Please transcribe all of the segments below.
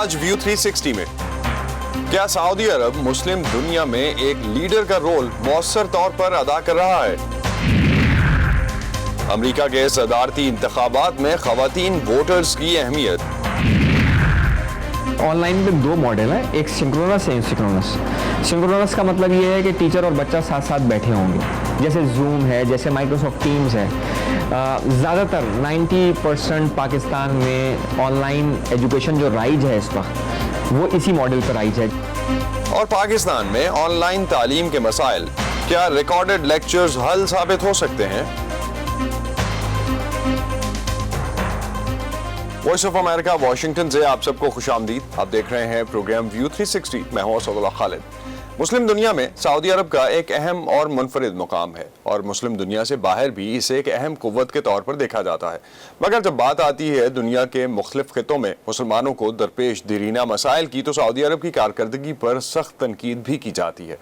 آج ویو 360 میں کیا سعودی عرب مسلم دنیا میں ایک لیڈر کا رول مؤثر طور پر ادا کر رہا ہے؟ امریکہ کے صدارتی انتخابات میں خواتین ووٹرز کی اہمیت۔ آن لائن میں دو ماڈل ہیں، ایک سنکرونس ہے، سنکرونس۔ سنکرونس کا مطلب یہ ہے کہ ٹیچر اور بچہ ساتھ ساتھ بیٹھے ہوں گے، جیسے زوم ہے، جیسے مائکروسافٹ ٹیمز ہے۔ زیادہ تر 90% پاکستان میں آن لائن ایجوکیشن جو رائج ہے اس وقت، وہ اسی ماڈل پر رائج ہے۔ اور پاکستان میں آن لائن تعلیم کے مسائل کیا ریکارڈڈ لیکچرز حل ثابت ہو سکتے ہیں؟ وائس آف امریکہ واشنگٹن سے آپ سب کو خوش آمدید۔ آپ دیکھ رہے ہیں پروگرام ویو 360، میں ہوں اسد اللہ خالد۔ مسلم دنیا میں سعودی عرب کا ایک اہم اور منفرد مقام ہے، اور مسلم دنیا سے باہر بھی اسے ایک اہم قوت کے طور پر دیکھا جاتا ہے۔ مگر جب بات آتی ہے دنیا کے مختلف خطوں میں مسلمانوں کو درپیش دیرینہ مسائل کی، تو سعودی عرب کی کارکردگی پر سخت تنقید بھی کی جاتی ہے۔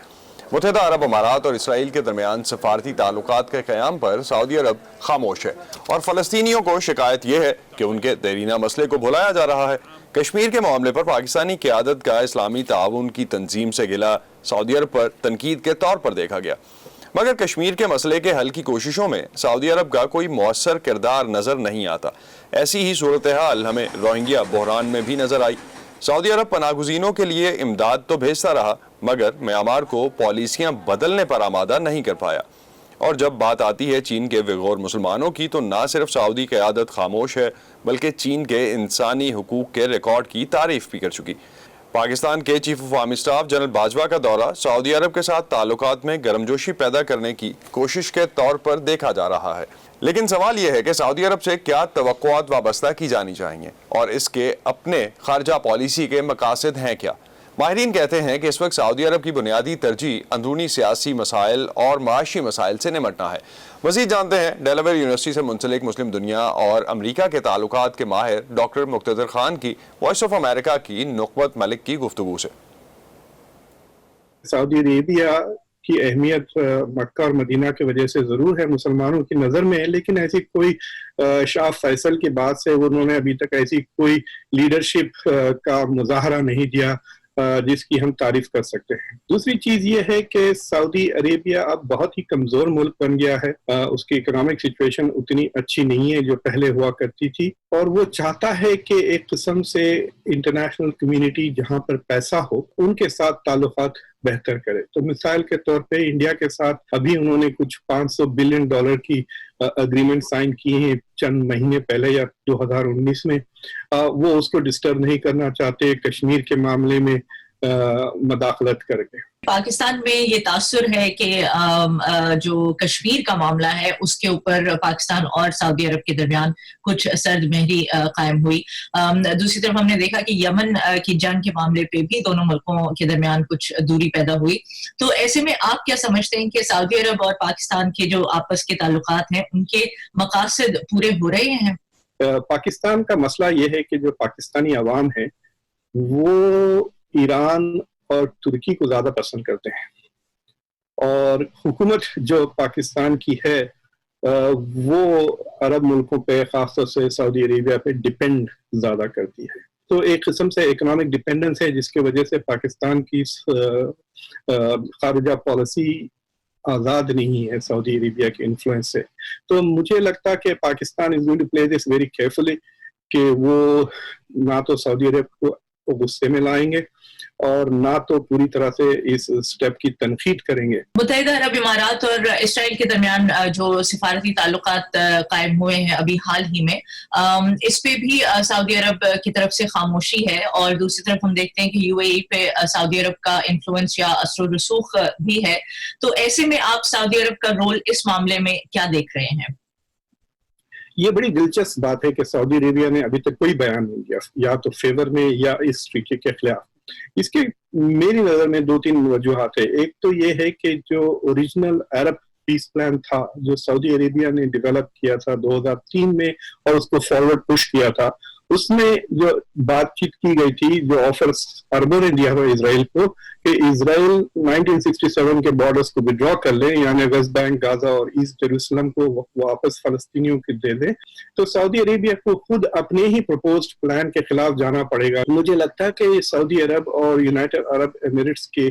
متحدہ عرب امارات اور اسرائیل کے درمیان سفارتی تعلقات کے قیام پر سعودی عرب خاموش ہے، اور فلسطینیوں کو شکایت یہ ہے کہ ان کے دیرینہ مسئلے کو بھلایا جا رہا ہے۔ کشمیر کے معاملے پر پاکستانی قیادت کا اسلامی تعاون کی تنظیم سے گلہ سعودی عرب پر تنقید کے طور پر دیکھا گیا، مگر کشمیر کے مسئلے کے حل کی کوششوں میں سعودی عرب کا کوئی مؤثر کردار نظر نہیں آتا۔ ایسی ہی صورتحال ہمیں روہنگیا بحران میں بھی نظر آئی۔ سعودی عرب پناہ گزینوں کے لیے امداد تو بھیجتا رہا، مگر میانمار کو پالیسیاں بدلنے پر آمادہ نہیں کر پایا۔ اور جب بات آتی ہے چین کے ویغور مسلمانوں کی، تو نہ صرف سعودی قیادت خاموش ہے، بلکہ چین کے انسانی حقوق کے ریکارڈ کی تعریف بھی کر چکی۔ پاکستان کے chief of army staff general Bajwa کا دورہ سعودی عرب کے ساتھ تعلقات میں گرمجوشی پیدا کرنے کی کوشش کے طور پر دیکھا جا رہا ہے۔ لیکن سوال یہ ہے کہ سعودی عرب سے کیا توقعات وابستہ کی جانی چاہیے، اور اس کے اپنے خارجہ پالیسی کے مقاصد ہیں کیا؟ ماہرین کہتے ہیں کہ اس وقت سعودی عرب کی بنیادی ترجیح اندرونی سیاسی مسائل اور معاشی مسائل سے نمٹنا ہے۔ مزید جانتے ہیں ڈیلاویئر یونیورسٹی سے منسلک مسلم دنیا اور امریکہ کے تعلقات کے ماہر ڈاکٹر مقتدر خان کی وائس آف امریکہ کی نقبت ملک کی گفتگو سے۔ سعودی عربیہ کی اہمیت مکہ اور مدینہ کی وجہ سے ضرور ہے مسلمانوں کی نظر میں، لیکن ایسی کوئی شاہ فیصل کے بعد سے انہوں نے ابھی تک ایسی کوئی لیڈرشپ کا مظاہرہ نہیں دیا جس کی ہم تعریف کر سکتے ہیں۔ دوسری چیز یہ ہے کہ سعودی عربیہ اب بہت ہی کمزور ملک بن گیا ہے، اس کی اکنامک سچویشن اتنی اچھی نہیں ہے جو پہلے ہوا کرتی تھی، اور وہ چاہتا ہے کہ ایک قسم سے انٹرنیشنل کمیونٹی جہاں پر پیسہ ہو ان کے ساتھ تعلقات بہتر کرے۔ تو مثال کے طور پہ انڈیا کے ساتھ ابھی انہوں نے کچھ $500 بلین کی اگریمنٹ سائن کی ہیں چند مہینے پہلے یا 2019 میں۔ وہ اس کو ڈسٹرب نہیں کرنا چاہتے کشمیر کے معاملے میں مداخلت کر کے۔ پاکستان میں یہ تاثر ہے کہ جو کشمیر کا معاملہ ہے اس کے اوپر پاکستان اور سعودی عرب کے درمیان کچھ سرد مہری قائم ہوئی۔ دوسری طرف ہم نے دیکھا کہ یمن کی جنگ کے معاملے پہ بھی دونوں ملکوں کے درمیان کچھ دوری پیدا ہوئی۔ تو ایسے میں آپ کیا سمجھتے ہیں کہ سعودی عرب اور پاکستان کے جو آپس کے تعلقات ہیں ان کے مقاصد پورے ہو رہے ہیں؟ پاکستان کا مسئلہ یہ ہے کہ جو پاکستانی عوام ہے وہ ایران اور ترکی کو زیادہ پسند کرتے ہیں، اور حکومت جو پاکستان کی ہے وہ عرب ملکوں پہ خاص طور سے سعودی عربیہ پہ ڈپینڈ زیادہ کرتی ہے۔ تو ایک قسم سے اکنامک ڈپینڈنس ہے جس کی وجہ سے پاکستان کی خارجہ پالیسی آزاد نہیں ہے سعودی عربیہ کے انفلوئنس سے۔ تو مجھے لگتا کہ Pakistan is going to play this very carefully کہ وہ نہ تو سعودی عرب کو غصے میں لائیں گے اور نہ تو پوری طرح سے اس سٹیپ کی تنقید کریں گے۔ متحدہ عرب امارات اور اسرائیل کے درمیان جو سفارتی تعلقات قائم ہوئے ہیں ابھی حال ہی میں، اس پہ بھی سعودی عرب کی طرف سے خاموشی ہے، اور دوسری طرف ہم دیکھتے ہیں کہ یو اے ای پہ سعودی عرب کا انفلوئنس یا اثر و رسوخ بھی ہے۔ تو ایسے میں آپ سعودی عرب کا رول اس معاملے میں کیا دیکھ رہے ہیں؟ یہ بڑی دلچسپ بات ہے کہ سعودی عربیہ نے ابھی تک کوئی بیان نہیں دیا، یا تو فیور میں یا اس طریقے کے خلاف۔ اس کے میری نظر میں 2-3 وجوہات ہیں۔ ایک تو یہ ہے کہ جو اوریجنل عرب پیس پلان تھا جو سعودی عربیہ نے ڈیولپ کیا تھا 2003 میں اور اس کو فارورڈ پش کیا تھا، اس میں جو بات چیت کی گئی تھی, جو آفرز عربوں نے دیا تھا اسرائیل کو کہ اسرائیل 1967 کے بارڈرز کو ودرا کر لیں, یعنی ویسٹ بینک, غازہ اور ایسٹ جیروسلم کو واپس فلسطینیوں کو دے دیں, تو سعودی عربیہ کو خود اپنے ہی پروپوزڈ پلان کے خلاف جانا پڑے گا. مجھے لگتا ہے کہ سعودی عرب اور یونائٹڈ عرب ایمریٹس کے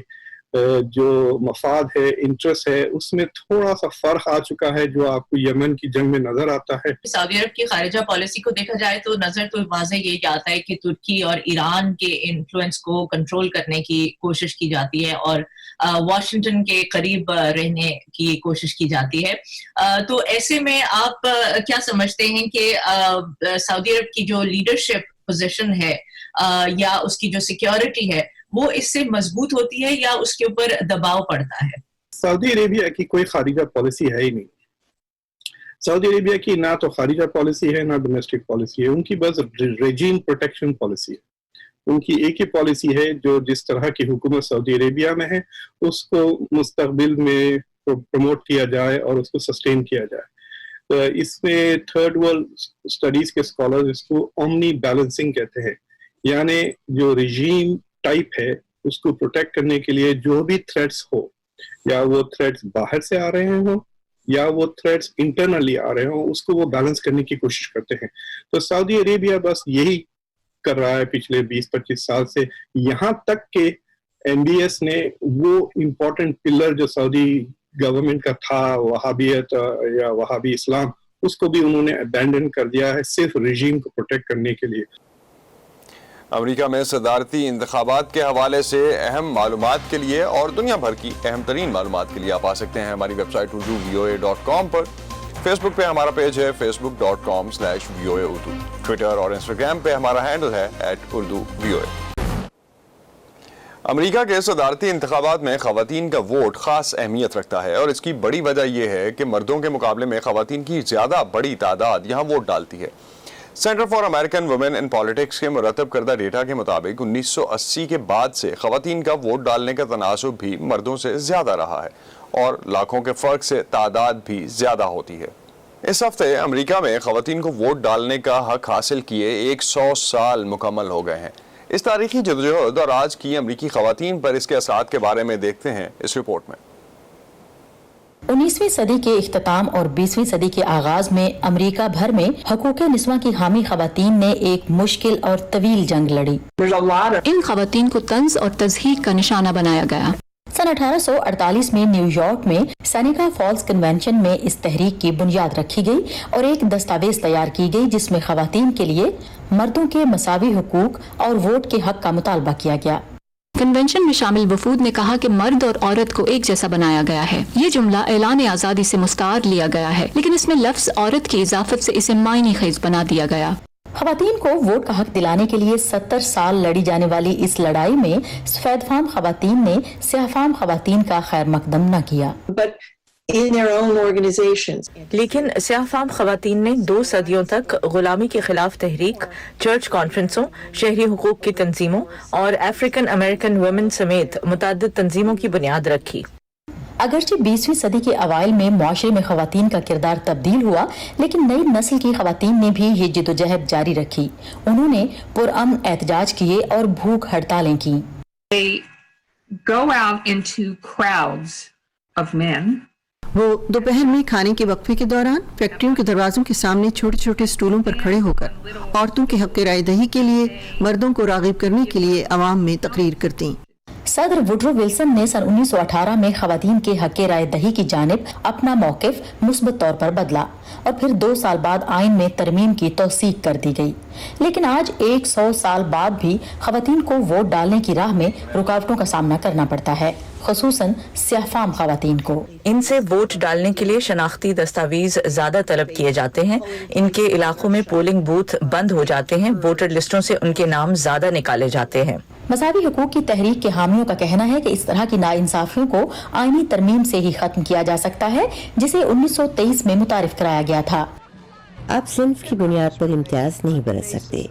جو مفاد ہے, انٹرسٹ ہے, اس میں تھوڑا سا فرق آ چکا ہے جو آپ کو یمن کی جنگ میں نظر آتا ہے. سعودی عرب کی خارجہ پالیسی کو دیکھا جائے تو نظر تو واضح یہ آتا ہے کہ ترکی اور ایران کے انفلوئنس کو کنٹرول کرنے کی کوشش کی جاتی ہے اور واشنگٹن کے قریب رہنے کی کوشش کی جاتی ہے. تو ایسے میں آپ کیا سمجھتے ہیں کہ سعودی عرب کی جو لیڈرشپ پوزیشن ہے یا اس کی جو سیکیورٹی ہے وہ اس سے مضبوط ہوتی ہے یا اس کے اوپر دباؤ پڑتا ہے؟ سعودی عربیہ کی کوئی خارجہ پالیسی ہے ہی نہیں. سعودی عربیہ کی نہ تو خارجہ پالیسی ہے نہ ڈومیسٹک پالیسی ہے, ان کی بس ریجیم پروٹیکشن پالیسی ہے. ان کی ایک ہی پالیسی ہے جو جس طرح کی حکومت سعودی عربیہ میں ہے اس کو مستقبل میں پروموٹ کیا جائے اور اس کو سسٹین کیا جائے. اس میں تھرڈ ورلڈ اسٹڈیز کے اسکالرز اس کو اومنی بیلنسنگ کہتے ہیں, یعنی جو ریجیم ٹائپ ہے اس کو پروٹیکٹ کرنے کے لیے جو بھی تھریٹس ہو, یا وہ تھریٹس باہر سے آ رہے ہوں یا وہ تھریٹس انٹرنلی آ رہے ہوں, اس کو وہ بیلنس کرنے کی کوشش کرتے ہیں. تو سعودی عربیہ بس یہی کر رہا ہے پچھلے 20-25 سال سے, یہاں تک کہ MBS نے وہ امپورٹنٹ پلر جو سعودی گورنمنٹ کا تھا, وہابیت یا وہابی اسلام, اس کو بھی انہوں نے ابینڈن کر دیا ہے صرف رجیم کو پروٹیکٹ کرنے کے لیے. امریکہ میں صدارتی انتخابات کے حوالے سے اہم معلومات کے لیے اور دنیا بھر کی اہم ترین معلومات کے لیے آپ آ سکتے ہیں ہماری ویب سائٹ urduvoa.com پر. فیس بک پہ ہمارا پیج ہے facebook.com/VOA Urdu. ٹویٹر اور انسٹاگرام پہ ہمارا ہینڈل ہے @urduvoa. امریکہ کے صدارتی انتخابات میں خواتین کا ووٹ خاص اہمیت رکھتا ہے اور اس کی بڑی وجہ یہ ہے کہ مردوں کے مقابلے میں خواتین کی زیادہ بڑی تعداد یہاں ووٹ ڈالتی ہے. Centre for American women in politics کے مرتب کردہ ڈیٹا کے مطابق 1980 کے بعد سے خواتین کا ووٹ ڈالنے کا تناسب بھی مردوں سے زیادہ رہا ہے اور لاکھوں کے فرق سے تعداد بھی زیادہ ہوتی ہے. اس ہفتے امریکہ میں خواتین کو ووٹ ڈالنے کا حق حاصل کیے 100 سال مکمل ہو گئے ہیں. اس تاریخی جدوجہد اور آج کی امریکی خواتین پر اس کے اثرات کے بارے میں دیکھتے ہیں اس رپورٹ میں. 19ویں صدی کے اختتام اور 20ویں صدی کے آغاز میں امریکہ بھر میں حقوق نسواں کی حامی خواتین نے ایک مشکل اور طویل جنگ لڑی. ان خواتین کو طنز اور تضحیک کا نشانہ بنایا گیا. سن 1848 میں نیو یارک میں سینیکا فالز کنونشن میں اس تحریک کی بنیاد رکھی گئی اور ایک دستاویز تیار کی گئی جس میں خواتین کے لیے مردوں کے مساوی حقوق اور ووٹ کے حق کا مطالبہ کیا گیا. کنونشن میں شامل وفود نے کہا کہ مرد اور عورت کو ایک جیسا بنایا گیا ہے. یہ جملہ اعلان آزادی سے مستعار لیا گیا ہے, لیکن اس میں لفظ عورت کی اضافت سے اسے معنی خیز بنا دیا گیا. خواتین کو ووٹ کا حق دلانے کے لیے 70 سال لڑی جانے والی اس لڑائی میں سفید فام خواتین نے سیاہ فام خواتین کا خیر مقدم نہ کیا. لیکن سیاہ فام خواتین نے 2 صدیوں تک غلامی کے خلاف تحریک, چرچ کانفرنسوں, شہری حقوق کی تنظیموں اور افریقن امریکن وومن سمیت متعدد تنظیموں کی بنیاد رکھی. اگرچہ 20ویں صدی کے اوائل میں معاشرے میں خواتین کا کردار تبدیل ہوا, لیکن نئی نسل کی خواتین نے بھی یہ جدوجہد جاری رکھی. انہوں نے پرامن احتجاج کیے اور بھوک ہڑتالیں کی. وہ دوپہر میں کھانے کے وقفے کے دوران فیکٹریوں کے دروازوں کے سامنے چھوٹے چھوٹے سٹولوں پر کھڑے ہو کر عورتوں کے حق رائے دہی کے لیے مردوں کو راغب کرنے کے لیے عوام میں تقریر کرتی. صدر ووڈرو ولسن نے سن 1918 میں خواتین کے حق رائے دہی کی جانب اپنا موقف مثبت طور پر بدلا اور پھر 2 سال بعد آئین میں ترمیم کی توثیق کر دی گئی. لیکن آج 100 سال بعد بھی خواتین کو ووٹ ڈالنے کی راہ میں رکاوٹوں کا سامنا کرنا پڑتا ہے, خصوصاً سیاہ فام خواتین کو. ان سے ووٹ ڈالنے کے لیے شناختی دستاویز زیادہ طلب کیے جاتے ہیں. ان کے علاقوں میں پولنگ بوتھ بند ہو جاتے ہیں. ووٹر لسٹوں سے ان کے نام زیادہ نکالے جاتے ہیں. مساوی حقوق کی تحریک کے حامیوں کا کہنا ہے کہ اس طرح کی ناانصافیوں کو آئینی ترمیم سے ہی ختم کیا جا سکتا ہے, جسے 1923 میں متعارف کرایا گیا تھا. آپ صنف کی بنیاد پر امتیاز نہیں برت سکتے.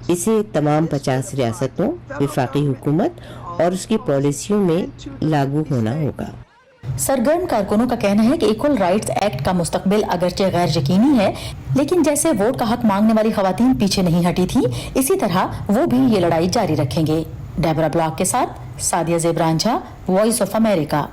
اسے تمام 50 ریاستوں, وفاقی حکومت اور اس کی پالیسیوں میں لاگو ہونا ہوگا. सरगर्म कारकुनों का कहना है कि इक्वल राइट्स एक्ट का मुस्तकबिल अगरचे गैर यकीनी है, लेकिन जैसे वोट का हक मांगने वाली खवातीन पीछे नहीं हटी थी, इसी तरह वो भी ये लड़ाई जारी रखेंगे। डेबरा ब्लॉक के साथ Sadia Zebran Jha, Voice of America.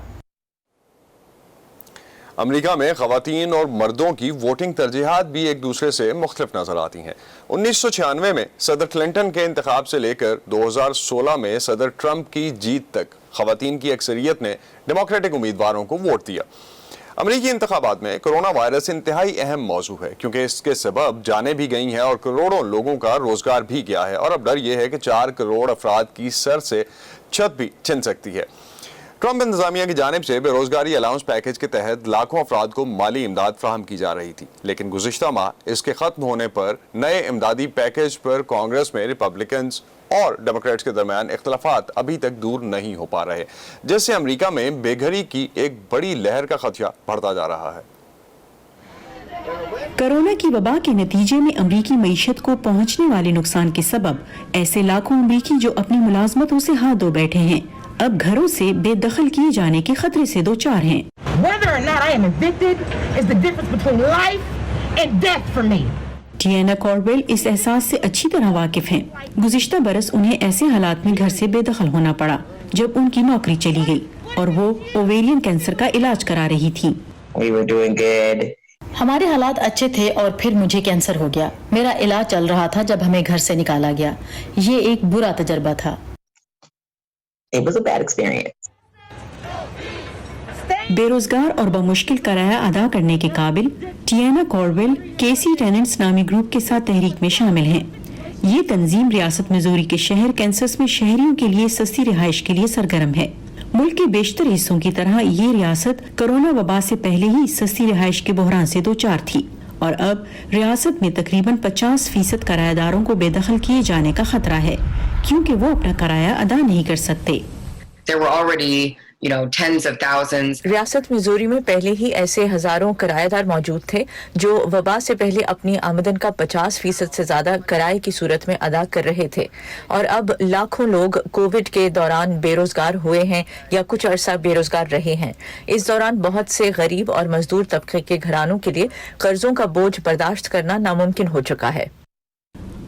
America में खवातीन और मर्दों की वोटिंग तरजीहात भी एक दूसरे से मुख्तलिफ नजर आती हैं। 1996 में सदर क्लिंटन के इंतखाब से लेकर 2016 में सदर ट्रंप की जीत तक खवातीन की अक्सरियत ने डेमोक्रेटिक उम्मीदवारों को वोट दिया। अमरीकी इंतखाबात में कोरोना वायरस इंतहाई अहम मौजू है, क्योंकि इसके सबब जानें भी गई हैं और करोड़ों लोगों का रोजगार भी गया है, और अब डर यह है कि 4 करोड़ अफराद की सर से छत भी छिन सकती है। ट्रंप इंतजामिया की जानिब से बेरोजगारी अलाउंस पैकेज के तहत लाखों अफराद को माली इमदाद फ्राहम की जा रही थी, लेकिन गुज़िश्ता माह इसके खत्म होने पर नए इमदादी पैकेज पर कांग्रेस में रिपब्लिकन्स और डेमोक्रेट्स के दरमियान इख्तलाफात अभी तक दूर नहीं हो पा रहे, जिससे अमेरिका में बेघरी की एक बड़ी लहर का खदशा बढ़ता जा रहा है। कोरोना की वबा के नतीजे में अमरीकी मईशत को पहुंचने वाले नुकसान के सबब ऐसे लाखों अमरीकी जो अपनी मुलाजमतों से हाथ धो बैठे हैं, अब घरों से बेदखल किए जाने के खतरे से दो चार हैं। टियाना कॉर्वेल इस एहसास से अच्छी तरह वाकिफ हैं। गुज़िश्ता बरस उन्हें ऐसे हालात में घर से बेदखल होना पड़ा जब उनकी नौकरी चली गई और वो ओवेरियन कैंसर का इलाज करा रही थी। हमारे हालात अच्छे थे और फिर मुझे कैंसर हो गया। मेरा इलाज चल रहा था जब हमें घर से निकाला गया। ये एक बुरा तजर्बा था। It was a bad experience. बेरोजगार और बमुश्किल किराया अदा करने के काबिल टियाना कॉर्वेल केसी टेनेंट्स नामी ग्रुप के साथ तहरीक में शामिल हैं। ये तंजीम रियासत मिजोरी के शहर कैंसस में शहरियों के लिए सस्ती रिहाइश के लिए सरगर्म है। मुल्क के बेशतर हिस्सों की तरह ये रियासत कोरोना वबा से पहले ही सस्ती रिहाइश के बहरान से दो चार थी, और अब रियासत में तकरीबन 50% किराएदारों को बेदखल किए जाने का खतरा है, क्योंकि वो अपना किराया अदा नहीं कर सकते। रियासत मिजोरी में पहले ही ऐसे हजारों किराएदार मौजूद थे जो वबा से पहले अपनी आमदन का 50% से ज्यादा किराए की सूरत में अदा कर रहे थे, और अब लाखों लोग कोविड के दौरान बेरोजगार हुए हैं या कुछ अरसा बेरोजगार रहे हैं। इस दौरान बहुत से गरीब और मजदूर तबके के घरानों के लिए कर्जों का बोझ बर्दाश्त करना नामुमकिन हो चुका है।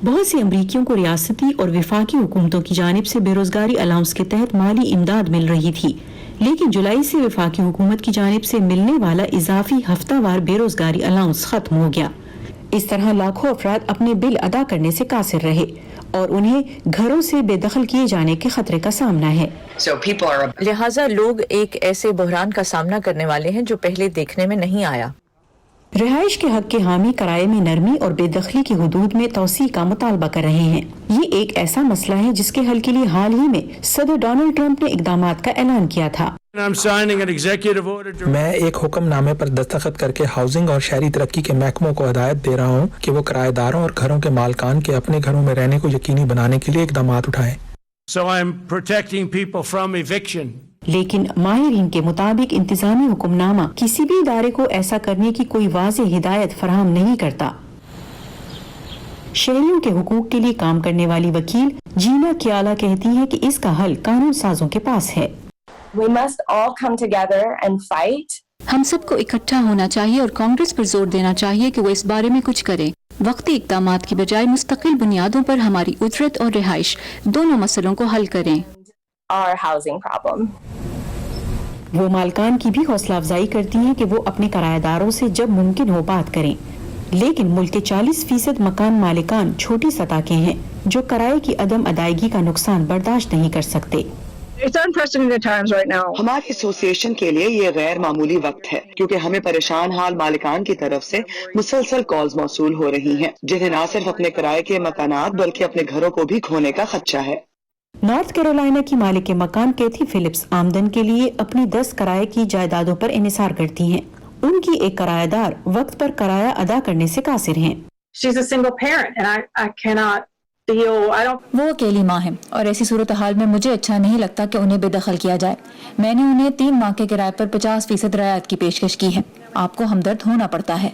बहुत से अमरीकियों को रियासती और विफाकी हुकूमतों की जानिब से बेरोजगारी अलाउंस के तहत माली इमदाद मिल रही थी, लेकिन जुलाई से विफाकी हुकूमत की जानिब से मिलने वाला इजाफी हफ्तावार बेरोजगारी अलाउंस खत्म हो गया। इस तरह लाखों अफराद अपने बिल अदा करने से कासिर रहे और उन्हें घरों से बेदखल किए जाने के खतरे का सामना है। लिहाजा लोग एक ऐसे बहरान का सामना करने वाले हैं जो पहले देखने में नहीं आया। रिहाइश के हक के हामी किराए में नरमी और बेदखली की हुदूद में तौसी का मुतालबा कर रहे हैं। ये एक ऐसा मसला है जिसके हल के लिए हाल ही में सदर डोनाल्ड ट्रंप ने इकदामात का ऐलान किया था। मैं एक हुक्मनामे पर दस्तखत करके हाउसिंग और शहरी तरक्की के महकमों को हिदायत दे रहा हूँ कि वो किराएदारों और घरों के मालकान के अपने घरों में रहने को यकीनी बनाने के लिए इकदामात उठाएं। लेकिन माहिरीन के मुताबिक इंतजामी हुक्मनामा किसी भी इदारे को ऐसा करने की कोई वाज़ेह हिदायत फराहम नहीं करता। शहरियों के हुकूक के लिए काम करने वाली वकील जीना कियाला कहती है कि इसका हल कानून साजों के पास है। We must all come together and fight. हम सबको इकट्ठा होना चाहिए और कांग्रेस पर जोर देना चाहिए कि वो इस बारे में कुछ करे। वक्ती इक़दामात की बजाय मुस्तकिल बुनियादों पर हमारी उजरत और रिहाइश दोनों मसलों को हल करें। Our housing problem. वो मालकान की भी हौसला अफजाई करती हैं कि वो अपने किराएदारों से जब मुमकिन हो बात करें, लेकिन मुल्क के 40% मकान मालिकान छोटी सतह के हैं जो किराए की अदम अदायगी का नुकसान बर्दाश्त नहीं कर सकते। हमारी एसोसिएशन के लिए ये गैर मामूली वक्त है, क्योंकि हमें परेशान हाल मालिकान की तरफ से मुसलसल कॉल्स मौसूल हो रही हैं, जिन्हें न सिर्फ अपने किराए के मकानात बल्कि अपने घरों को भी खोने का खदशा है। नॉर्थ कैरोलिना की मालिक मकान कैथी फिलिप्स आमदन के लिए अपनी 10 किराए की जायदादों पर इन्हिसार करती हैं। उनकी एक किराएदार वक्त पर किराया अदा करने से कासिर हैं। वो अकेली माँ है और ऐसी सूरत हाल में मुझे अच्छा नहीं लगता कि उन्हें बेदखल किया जाए। मैंने उन्हें 3 माह के किराए पर 50% रियायत की पेशकश की है। आपको हमदर्द होना पड़ता है।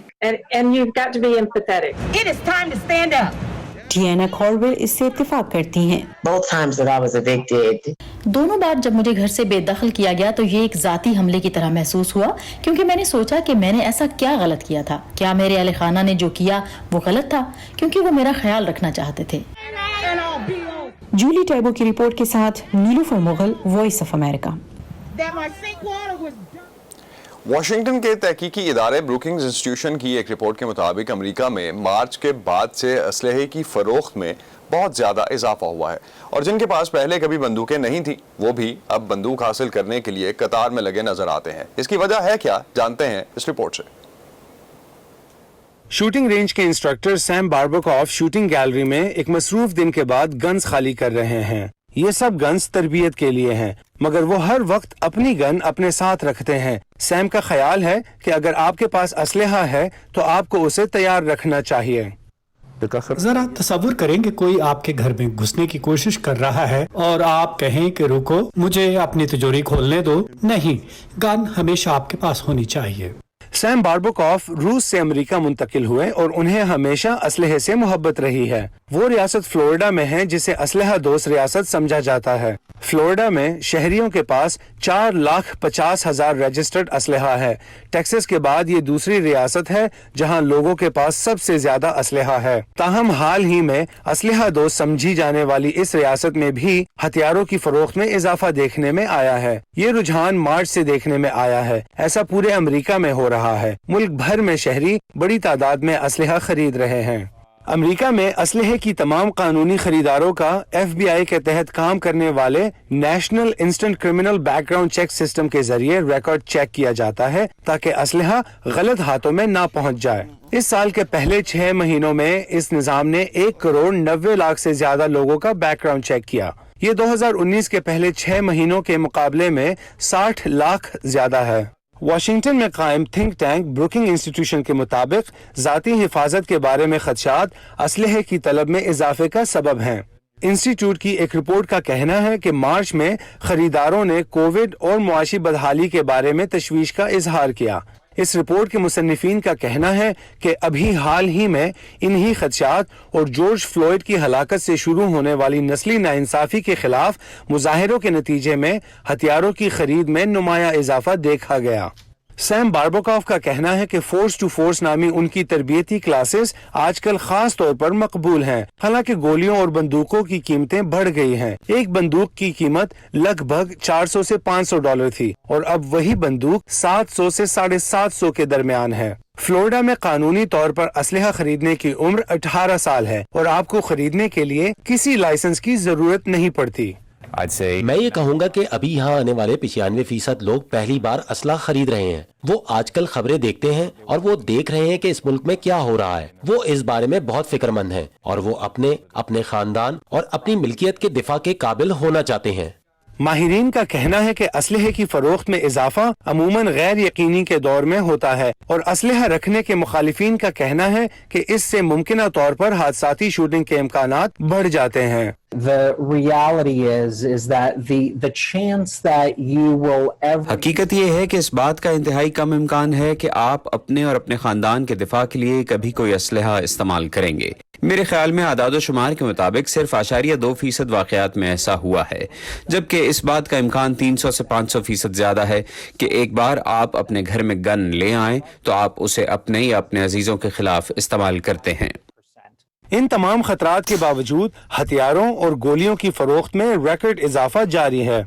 टियाना कॉर्वेल इससे इत्तेफाक करती हैं। Both times that I was evicted, दोनों बार जब मुझे घर से बेदखल किया गया तो ये एक जाती हमले की तरह महसूस हुआ, क्योंकि मैंने सोचा कि मैंने ऐसा क्या गलत किया था। क्या मेरे अहले खाना ने जो किया वो गलत था, क्योंकि वो मेरा ख्याल रखना चाहते थे। जूली टैबो की रिपोर्ट के साथ Nilufar Mughal, Voice of America. Washington के तहकीकी इदारे ब्रुकिंग्स इंस्टीट्यूशन की एक रिपोर्ट के मुताबिक अमेरिका में मार्च के बाद से असलहे की फरोख्त में बहुत ज़्यादा इजाफा हुआ है, और जिनके पास पहले कभी बंदूकें नहीं थी वो भी अब बंदूक हासिल करने के लिए कतार में लगे नजर आते हैं। इसकी वजह है क्या, जानते हैं इस रिपोर्ट से। शूटिंग रेंज के इंस्ट्रक्टर सैम बार्बोकॉफ शूटिंग गैलरी में एक मसरूफ दिन के बाद गन्स खाली कर रहे हैं। ये सब गन्स तरबियत के लिए हैं, मगर वो हर वक्त अपनी गन अपने साथ रखते हैं। सैम का ख्याल है कि अगर आपके पास असलहा है तो आपको उसे तैयार रखना चाहिए। जरा तसव्वुर करें कि कोई आपके घर में घुसने की कोशिश कर रहा है और आप कहें कि रुको, मुझे अपनी तिजोरी खोलने दो। नहीं, गन हमेशा आपके पास होनी चाहिए। सैम बार्बोकॉफ रूस से अमेरिका मुंतकिल हुए और उन्हें हमेशा असलहे से मोहब्बत रही है। वो रियासत फ्लोरिडा में है जिसे असलहा दोस्त रियासत समझा जाता है। फ्लोरिडा में शहरियों के पास 4,50,000 रजिस्टर्ड असलहा है। टेक्सास के बाद ये दूसरी रियासत है जहां लोगों के पास सबसे ज्यादा असलहा है। ताहम हाल ही में असलहा दोस्त समझी जाने वाली इस रियासत में भी हथियारों की फरोख्त में इजाफा देखने में आया है। ये रुझान मार्च से देखने में आया है। ऐसा पूरे अमेरिका में हो रहा है। मुल्क भर में शहरी बड़ी तादाद में असलहा खरीद रहे हैं। अमेरिका में असलहे की तमाम कानूनी खरीदारों का FBI के तहत काम करने वाले national instant criminal background check system के जरिए रिकॉर्ड चेक किया जाता है ताकि असलहा गलत हाथों में ना पहुंच जाए। इस साल के पहले 6 महीनों में इस निजाम ने 1,90,00,000 से ज्यादा लोगों का बैकग्राउंड चेक किया। ये 2019 के पहले 6 महीनों के मुकाबले में 60 लाख ज्यादा है। वाशिंगटन में कायम थिंक टैंक ब्रुकिंग इंस्टीट्यूशन के मुताबिक जाती हिफाजत के बारे में खदशात असलहे की तलब में इजाफे का सबब हैं। इंस्टीट्यूट की एक रिपोर्ट का कहना है कि मार्च में खरीदारों ने कोविड और मुआशी बदहाली के बारे में तशवीश का इजहार किया। इस रिपोर्ट के मुसन्निफीन का कहना है कि अभी हाल ही में इन्हीं खदशात और जॉर्ज फ्लॉयड की हलाकत से शुरू होने वाली नस्ली नाइंसाफी के खिलाफ मुजाहिरों के नतीजे में हथियारों की खरीद में नुमाया इजाफा देखा गया। सैम बार्बोकॉफ का कहना है कि फोर्स टू फोर्स नामी उनकी तरबियती क्लासेस आजकल खास तौर पर मकबूल हैं। हालांकि गोलियों और बंदूकों की कीमतें बढ़ गई हैं। एक बंदूक की कीमत लगभग $400 से $500 थी और अब वही बंदूक 700 से 750 के दरमियान है। फ्लोरिडा में कानूनी तौर पर असलहा खरीदने की उम्र 18 साल है और आपको खरीदने के लिए किसी लाइसेंस की जरूरत नहीं पड़ती। मैं ये कहूँगा कि अभी यहाँ आने वाले 95% लोग पहली बार असला खरीद रहे हैं। वो आजकल खबरें देखते हैं और वो देख रहे हैं कि इस मुल्क में क्या हो रहा है। वो इस बारे में बहुत फिक्रमंद हैं और वो अपने खानदान और अपनी मिल्कियत के दिफा के काबिल होना चाहते हैं। माहिरीन का कहना है कि असलहे की फरोख्त में इजाफा अमूमन गैर यकीनी के दौर में होता है और असलहा रखने के मुखालिफिन का कहना है कि इससे मुमकिना तौर पर हादसाती शूटिंग के इम्कानात बढ़ जाते हैं। हकीकत ये है कि इस बात का इंतहाई कम इम्कान है कि आप अपने और अपने खानदान के दिफा के लिए कभी कोई असलहा इस्तेमाल करेंगे। मेरे ख्याल में आदाद शुमार के मुताबिक सिर्फ 0.2% वाक़यात में ऐसा हुआ है, जबकि इस बात का इम्कान 300 से 500% ज्यादा है कि एक बार आप अपने घर में गन ले आएं तो आप उसे अपने या अपने अजीजों के खिलाफ इस्तेमाल करते हैं। इन तमाम खतरात के बावजूद हथियारों और गोलियों की फरोख्त में रिकॉर्ड इजाफा जारी है।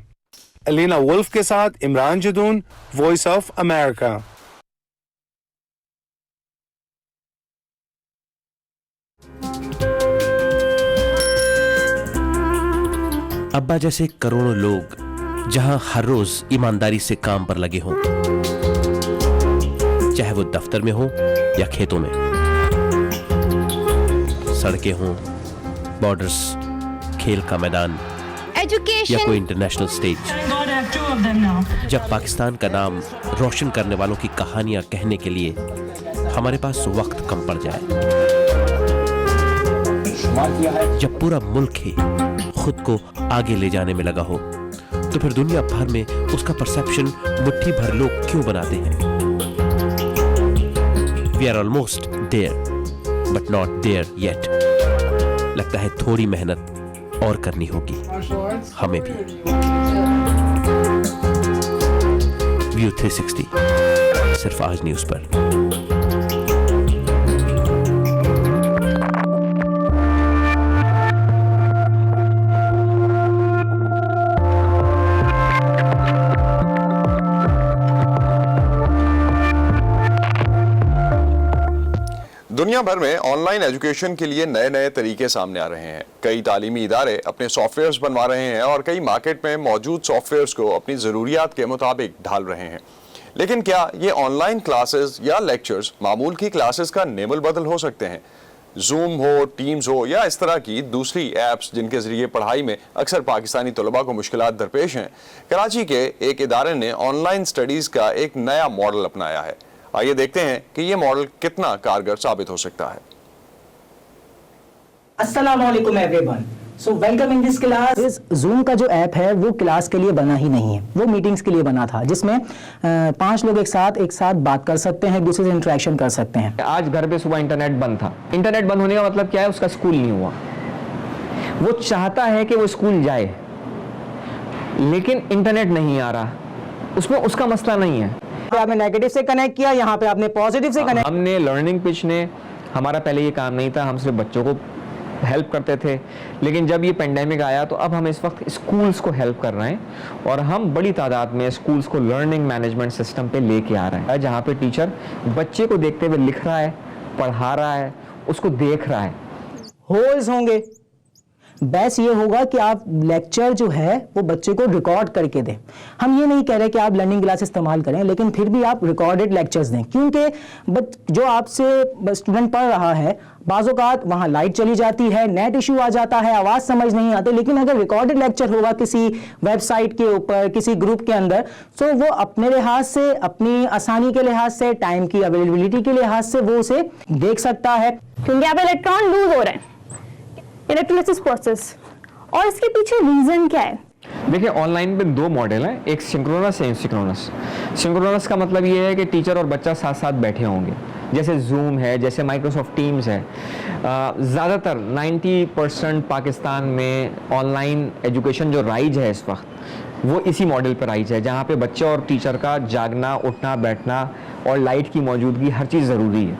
एलिना वुल्फ के साथ Imran Jadoon, voice of America. अब्बा जैसे करोड़ों लोग जहां हर रोज ईमानदारी से काम पर लगे हों, चाहे वो दफ्तर में हो या खेतों में, सड़कें हों, बॉर्डर्स, खेल का मैदान या कोई इंटरनेशनल स्टेज। जब पाकिस्तान का नाम रोशन करने वालों की कहानियां कहने के लिए हमारे पास वक्त कम पड़ जाए, जब पूरा मुल्क ही खुद को आगे ले जाने में लगा हो, तो फिर दुनिया भर में उसका परसेप्शन मुट्ठी भर लोग क्यों बनाते हैं? We are almost there, but not there yet. लगता है थोड़ी मेहनत और करनी होगी हमें भी। व्यू 360 सिर्फ आज न्यूज़ पर। दुनिया भर में ऑनलाइन एजुकेशन के लिए नए नए तरीके सामने आ रहे हैं। कई तालीमी इदारे अपने सॉफ्टवेयर्स बनवा रहे हैं और कई मार्केट में मौजूद सॉफ्टवेयर्स को अपनी ज़रूरियात के मुताबिक ढाल रहे हैं। लेकिन क्या ये ऑनलाइन क्लासेस या लेक्चर्स मामूल की क्लासेस का नेमल बदल हो सकते हैं? जूम हो, टीम्स हो या इस तरह की दूसरी ऐप्स जिनके ज़रिए पढ़ाई में अक्सर पाकिस्तानी तलबा को मुश्किलात दरपेश हैं, कराची के एक इदारे ने ऑनलाइन स्टडीज़ का एक नया मॉडल अपनाया है। आइए देखते हैं कि ये मॉडल कितना कारगर साबित हो सकता है। अस्सलाम वालेकुम everyone, so welcome in this class. इस जूम का जो ऐप है वो क्लास के लिए बना ही नहीं है, वो मीटिंग्स के लिए बना था, जिसमें 5 लोग एक साथ बात कर सकते हैं, एक दूसरे से इंटरेक्शन कर सकते हैं। आज घर पे सुबह इंटरनेट बंद था। इंटरनेट बंद होने का मतलब क्या है? उसका स्कूल नहीं हुआ। वो चाहता है कि वो स्कूल जाए लेकिन इंटरनेट नहीं आ रहा, उसमें उसका मसला नहीं है। आपने नेगेटिव से कनेक्ट किया, यहाँ पे आपने पॉजिटिव से कनेक्ट। हमने लर्निंग पिच ने, हमारा पहले ये काम नहीं था, हम सिर्फ बच्चों को हेल्प करते थे, लेकिन जब ये पेंडेमिक आया तो अब हम इस वक्त स्कूल्स को हेल्प कर रहे हैं और हम बड़ी तादाद में स्कूल्स को लर्निंग मैनेजमेंट सिस्टम पे लेके आ रहे हैं, जहाँ पे टीचर बच्चे को देखते हुए लिख रहा है, पढ़ा रहा है, उसको देख रहा है। होल्स होंगे, बेस्ट ये होगा कि आप लेक्चर जो है वो बच्चे को रिकॉर्ड करके दें। हम ये नहीं कह रहे कि आप लर्निंग क्लास इस्तेमाल करें, लेकिन फिर भी आप रिकॉर्डेड लेक्चर्स दें, क्योंकि जो आपसे स्टूडेंट पढ़ रहा है बाज़ औक़ात वहाँ लाइट चली जाती है, नेट इशू आ जाता है, आवाज़ समझ नहीं आती। लेकिन अगर रिकॉर्डेड लेक्चर होगा किसी वेबसाइट के ऊपर, किसी ग्रुप के अंदर, तो वो अपने लिहाज से, अपनी आसानी के लिहाज से, टाइम की अवेलेबिलिटी के लिहाज से वो उसे देख सकता है। क्योंकि यहाँ पे इलेक्ट्रॉन लूज हो रहे हैं, इलेक्ट्रोलिसिस प्रोसेस, और इसके पीछे रीजन क्या है? देखिए, ऑनलाइन में 2 मॉडल हैं, एक सिंक्रोनस है, एसिंक्रोनस। सिंक्रोनस का मतलब ये है कि टीचर और बच्चा साथ साथ बैठे होंगे, जैसे जूम है, जैसे माइक्रोसॉफ्ट टीम्स है। ज़्यादातर 90% पाकिस्तान में ऑनलाइन एजुकेशन जो राइज है इस वक्त, वो इसी मॉडल पर राइज है, जहाँ पे बच्चे और टीचर का जागना, उठना, बैठना और लाइट की मौजूदगी, हर चीज़ ज़रूरी है।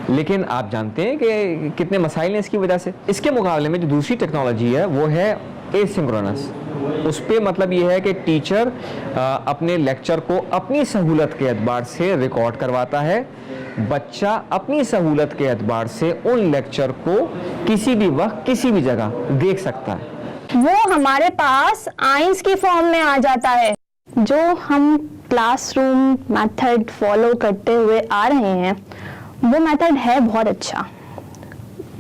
लेकिन आप जानते हैं कि कितने मसाइल हैं इसकी वजह से। इसके मुकाबले में जो दूसरी टेक्नोलॉजी है वो है एसिंक्रोनस। उस पे मतलब ये है कि टीचर अपने लेक्चर को अपनी सहूलत के एतबार से रिकॉर्ड करवाता है, बच्चा अपनी सहूलत के एतबार से उन लेक्चर को किसी भी वक्त किसी भी जगह देख सकता है। वो हमारे पास आइंस की फॉर्म में आ जाता है। जो हम क्लासरूम मेथड फॉलो करते हुए आ रहे हैं वो मेथड है बहुत अच्छा,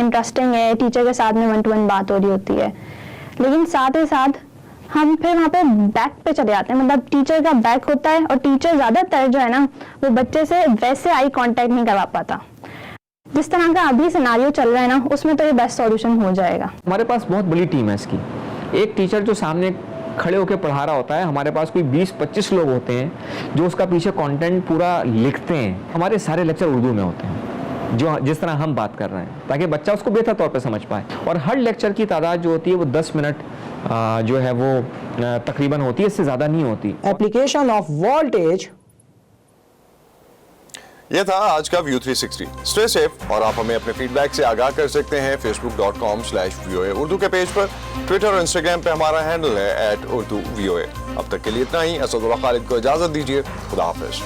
इंटरेस्टिंग है, टीचर के साथ में 1-to-1 बात हो रही होती है, लेकिन साथ ही साथ हम फिर वहाँ पे बैक पे चले जाते हैं। मतलब टीचर का बैक होता है और टीचर ज़्यादातर जो है ना वो बच्चे से वैसे आई कांटेक्ट नहीं करवा पाता। जिस तरह का अभी सिनारियो चल रहा है ना, उसमें तो ये बेस्ट सॉल्यूशन हो जाएगा। हमारे पास बहुत बड़ी टीम है इसकी। एक टीचर जो सामने खड़े होकर पढ़ा रहा होता है, हमारे पास कोई 20-25 लोग होते हैं जो उसका पीछे कंटेंट पूरा लिखते हैं। हमारे सारे लेक्चर उर्दू में होते हैं, जो जिस तरह हम बात कर रहे हैं, ताकि बच्चा उसको बेहतर तौर पे समझ पाए। और हर लेक्चर की तादाद जो होती है वो 10 मिनट जो है वो तकरीबन होती है, इससे ज़्यादा नहीं होती। Application of voltage. ये था आज का व्यू 360। स्टे सेफ और आप हमें अपने फीडबैक से आगाह कर सकते हैं facebook.com/VOA उर्दू के पेज पर। ट्विटर और इंस्टाग्राम पे हमारा हैंडल है @urduvoa। अब तक के लिए इतना ही। असदुल्लाह खालिद को इजाजत दीजिए। खुदा हाफिज।